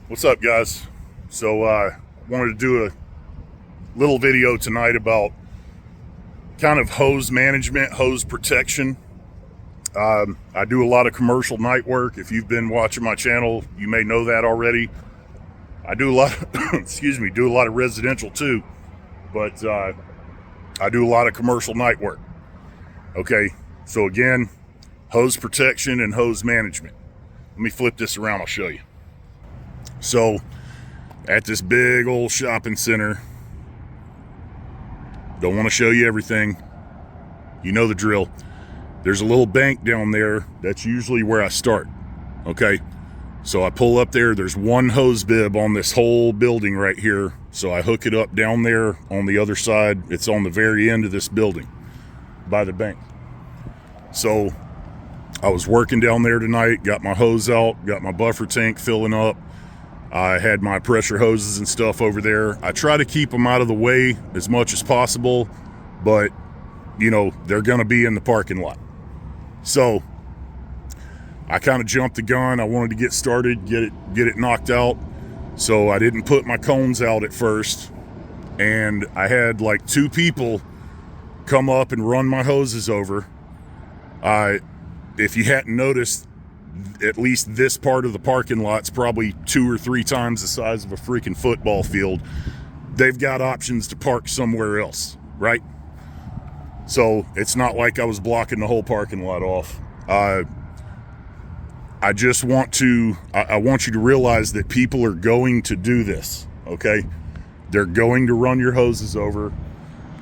What's up, guys? So wanted to do a little video tonight about kind of hose management, hose protection. I do a lot of commercial night work. If you've been watching my channel, you may know that already. I do a lot of, do a lot of residential too, but I do a lot of commercial night work. Okay, so again, hose protection and hose management. Let me flip this around, I'll show you. So at this big old shopping center, don't want to show you everything, you know the drill. There's a little bank down there. That's usually where I start. Okay, so I pull up there. There's one hose bib on this whole building right here, so I hook it up down there on the other side. It's on the very end of this building by the bank. So I was working down there tonight, got my hose out, got my buffer tank filling up. I had my pressure hoses and stuff over there. I try to keep them out of the way as much as possible, but you know, they're gonna be in the parking lot. So I kind of jumped the gun. I wanted to get started, get it knocked out. So I didn't put my cones out at first, and I had like two people come up and run my hoses over. If you hadn't noticed, at least this part of the parking lot's probably 2 or 3 times the size of a freaking football field. They've got options to park somewhere else, right? So it's not like I was blocking the whole parking lot off. I just want you to realize that people are going to do this, okay? They're going to run your hoses over.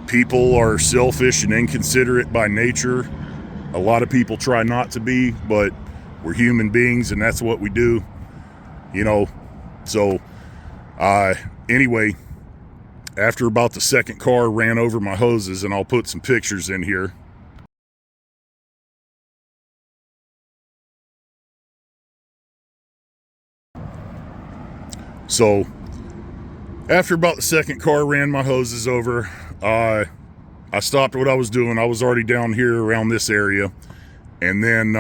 People are selfish and inconsiderate by nature. A lot of people try not to be, but we're human beings and that's what we do, you know. So anyway, after about the second car ran over my hoses, and I'll put some pictures in here. So after about the second car ran my hoses over, I stopped what I was doing. I was already down here around this area, and then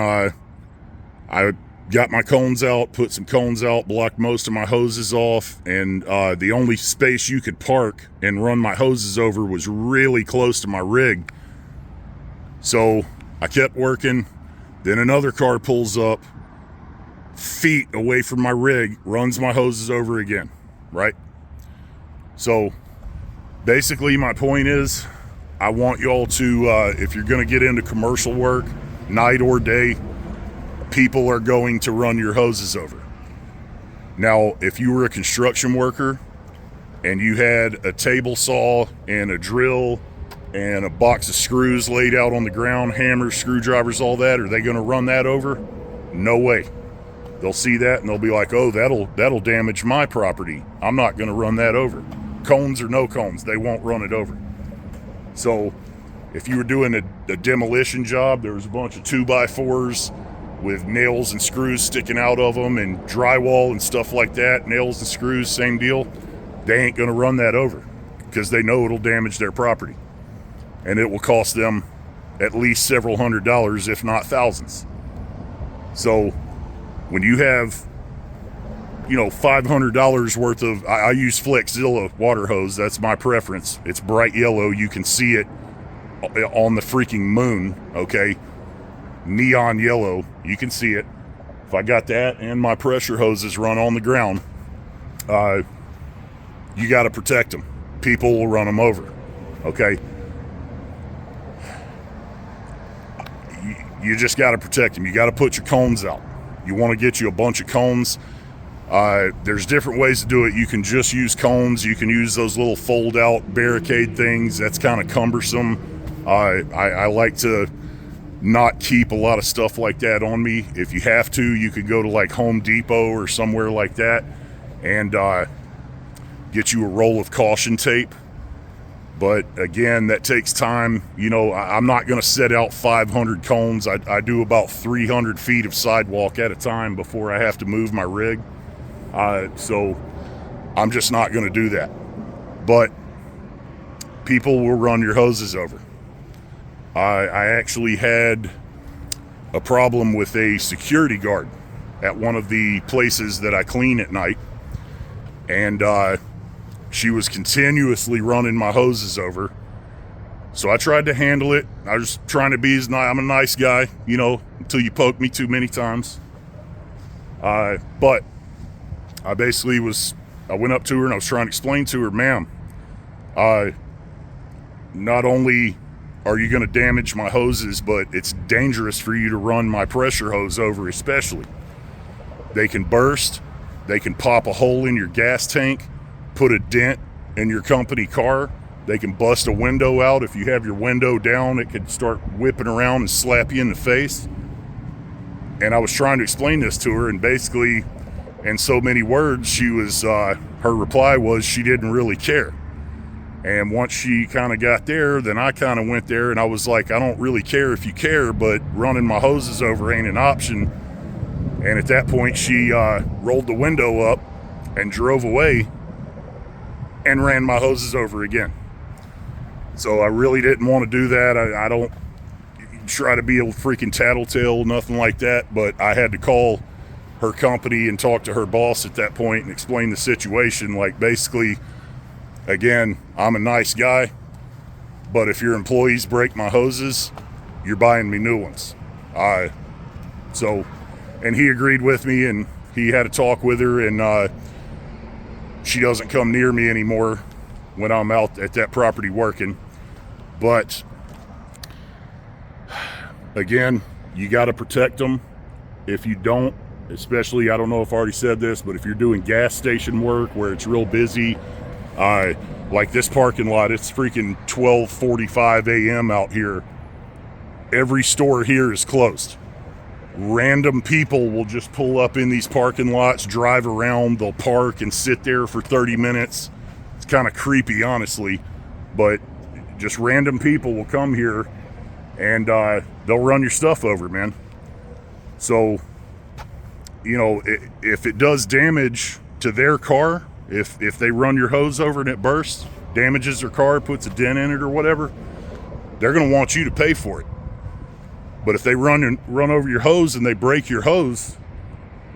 I got my cones out, put some cones out, blocked most of my hoses off, and the only space you could park and run my hoses over was really close to my rig. So I kept working. Then another car pulls up feet away from my rig, runs my hoses over again, right? So basically my point is, I want y'all to, if you're going to get into commercial work, night or day, people are going to run your hoses over. Now, if you were a construction worker and you had a table saw and a drill and a box of screws laid out on the ground, hammers, screwdrivers, all that, are they going to run that over? No way. They'll see that and they'll be like, oh, that'll damage my property. I'm not going to run that over. Cones or no cones, they won't run it over. So if you were doing a demolition job, there was a bunch of 2x4s with nails and screws sticking out of them, and drywall and stuff like that, nails and screws, same deal. They ain't gonna run that over because they know it'll damage their property, and it will cost them at least several $100s, if not thousands. So when you have, you know, $500 worth of, I use Flexzilla water hose. That's my preference. It's bright yellow. You can see it on the freaking moon, okay? Neon yellow. You can see it. If I got that and my pressure hoses run on the ground, you got to protect them. People will run them over, okay? You just got to protect them. You got to put your cones out. You want to get you a bunch of cones. There's different ways to do it. You can just use cones. You can use those little fold out barricade things. That's kind of cumbersome. I like to not keep a lot of stuff like that on me. If you have to, you could go to like Home Depot or somewhere like that and get you a roll of caution tape. But again, that takes time. You know, I'm not going to set out 500 cones. I do about 300 feet of sidewalk at a time before I have to move my rig. So I'm just not going to do that. But people will run your hoses over. I actually had a problem with a security guard at one of the places that I clean at night. and she was continuously running my hoses over. So I tried to handle it. I was trying to be I'm a nice guy, you know, until you poke me too many times. But I basically I went up to her and I was trying to explain to her, ma'am, not only are you going to damage my hoses, but it's dangerous for you to run my pressure hose over especially. They can burst, they can pop a hole in your gas tank, put a dent in your company car, they can bust a window out. If you have your window down, it could start whipping around and slap you in the face. And I was trying to explain this to her, and basically, in so many words, her reply was she didn't really care. And once she kind of got there, then I kind of went there and I was like, I don't really care if you care, but running my hoses over ain't an option. And at that point, she rolled the window up and drove away and ran my hoses over again. So I really didn't want to do that. I don't try to be a freaking tattletale, nothing like that, but I had to call her company and talk to her boss at that point and explain the situation. Like, basically, again, I'm a nice guy, but if your employees break my hoses, you're buying me new ones. And he agreed with me, and he had a talk with her, and she doesn't come near me anymore when I'm out at that property working. But again, you got to protect them. If you don't, especially, I don't know if I already said this, but if you're doing gas station work where it's real busy, like this parking lot, it's freaking 12:45 a.m. out here. Every store here is closed. Random people will just pull up in these parking lots, drive around, they'll park and sit there for 30 minutes. It's kind of creepy, honestly, but just random people will come here and they'll run your stuff over, man. So, you know, if it does damage to their car, if they run your hose over and it bursts, damages their car, puts a dent in it or whatever, they're going to want you to pay for it. But if they run over your hose and they break your hose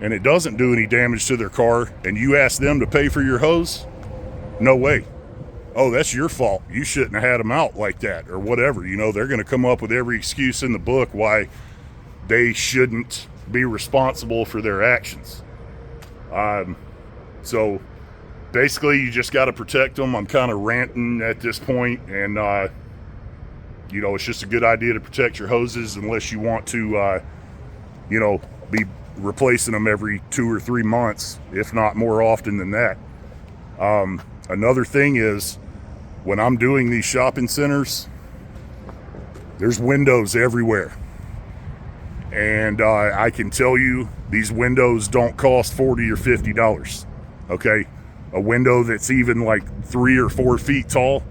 and it doesn't do any damage to their car and you ask them to pay for your hose, no way. Oh, that's your fault. You shouldn't have had them out like that or whatever. You know, they're going to come up with every excuse in the book why they shouldn't be responsible for their actions. So basically, you just got to protect them. I'm kind of ranting at this point, and you know, it's just a good idea to protect your hoses unless you want to, you know, be replacing them every 2 or 3 months, if not more often than that. Another thing is, when I'm doing these shopping centers, there's windows everywhere. And I can tell you, these windows don't cost $40 or $50, okay? A window that's even like 3 or 4 feet tall,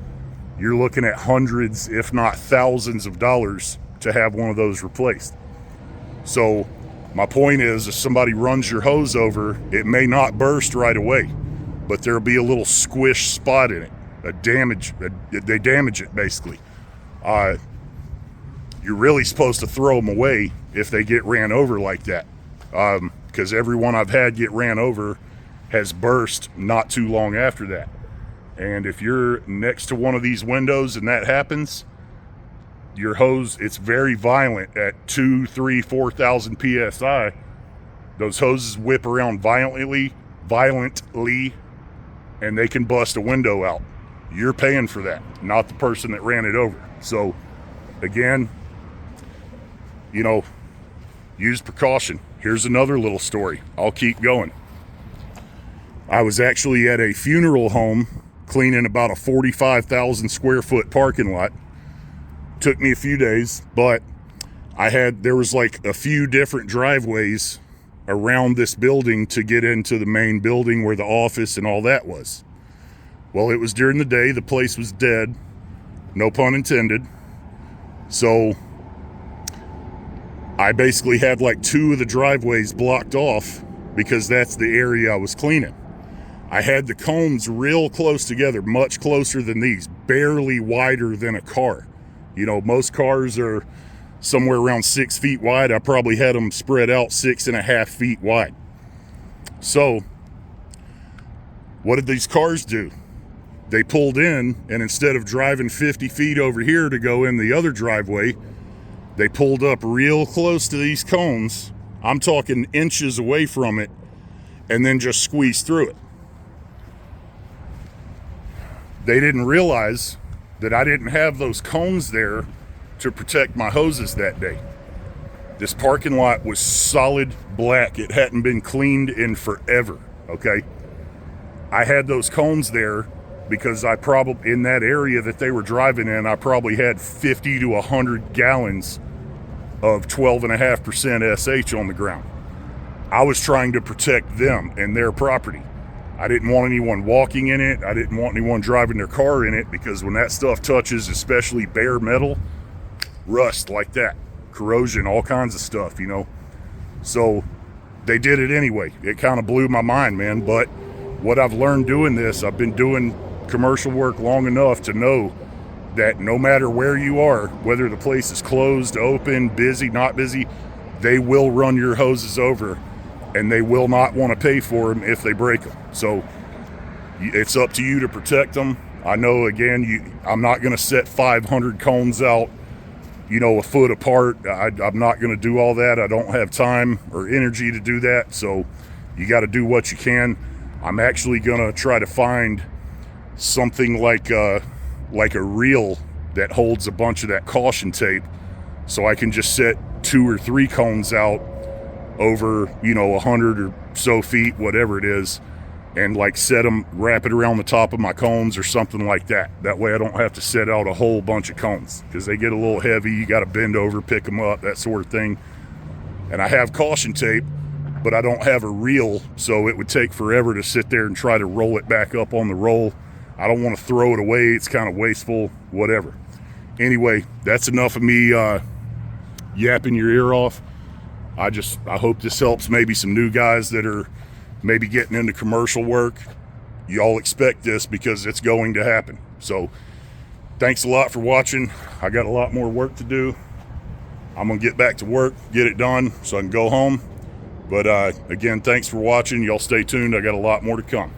you're looking at hundreds, if not thousands of dollars to have one of those replaced. So my point is, if somebody runs your hose over, it may not burst right away, but there'll be a little squish spot in it, they damage it basically. You're really supposed to throw them away if they get ran over like that, because everyone I've had get ran over has burst not too long after that. And if you're next to one of these windows and that happens, your hose, it's very violent at 2, 3, 4,000 PSI. Those hoses whip around violently, and they can bust a window out. You're paying for that, not the person that ran it over. So again, you know, use precaution. Here's another little story. I'll keep going. I was actually at a funeral home cleaning about a 45,000 square foot parking lot. Took me a few days, but there was like a few different driveways around this building to get into the main building where the office and all that was. Well, it was during the day. The place was dead. No pun intended. So I basically had like 2 of the driveways blocked off because that's the area I was cleaning. I had the cones real close together, much closer than these, barely wider than a car. You know, most cars are somewhere around 6 feet wide. I probably had them spread out 6.5 feet wide. So What did these cars do? They pulled in, and instead of driving 50 feet over here to go in the other driveway, they pulled up real close to these cones. I'm talking inches away from it, and then just squeezed through it. They didn't realize that I didn't have those cones there to protect my hoses that day. This parking lot was solid black. It hadn't been cleaned in forever, okay? I had those cones there because I probably, in that area that they were driving in, I probably had 50 to 100 gallons of 12.5% SH on the ground. I was trying to protect them and their property. I didn't want anyone walking in it. I didn't want anyone driving their car in it, because when that stuff touches, especially bare metal, rust like that, corrosion, all kinds of stuff, you know. So they did it anyway. It kind of blew my mind, man. But what I've learned doing this, I've been doing commercial work long enough to know that no matter where you are, whether the place is closed, open, busy, not busy, they will run your hoses over, and they will not want to pay for them if they break them. So it's up to you to protect them. I know, again, I'm not going to set 500 cones out, you know, a foot apart. I'm not going to do all that. I don't have time or energy to do that. So you got to do what you can. I'm actually going to try to find something like a reel that holds a bunch of that caution tape, so I can just set 2 or 3 cones out over, you know, 100 or so feet, whatever it is, and like set them, wrap it around the top of my cones or something like that. That way I don't have to set out a whole bunch of cones, because they get a little heavy. You got to bend over, pick them up, that sort of thing. And I have caution tape, but I don't have a reel, so it would take forever to sit there and try to roll it back up on the roll. I don't want to throw it away. It's kind of wasteful, whatever. Anyway, that's enough of me yapping your ear off. I hope this helps maybe some new guys that are maybe getting into commercial work. Y'all expect this because it's going to happen. So thanks a lot for watching. I got a lot more work to do. I'm going to get back to work, get it done so I can go home. But again, thanks for watching. Y'all stay tuned. I got a lot more to come.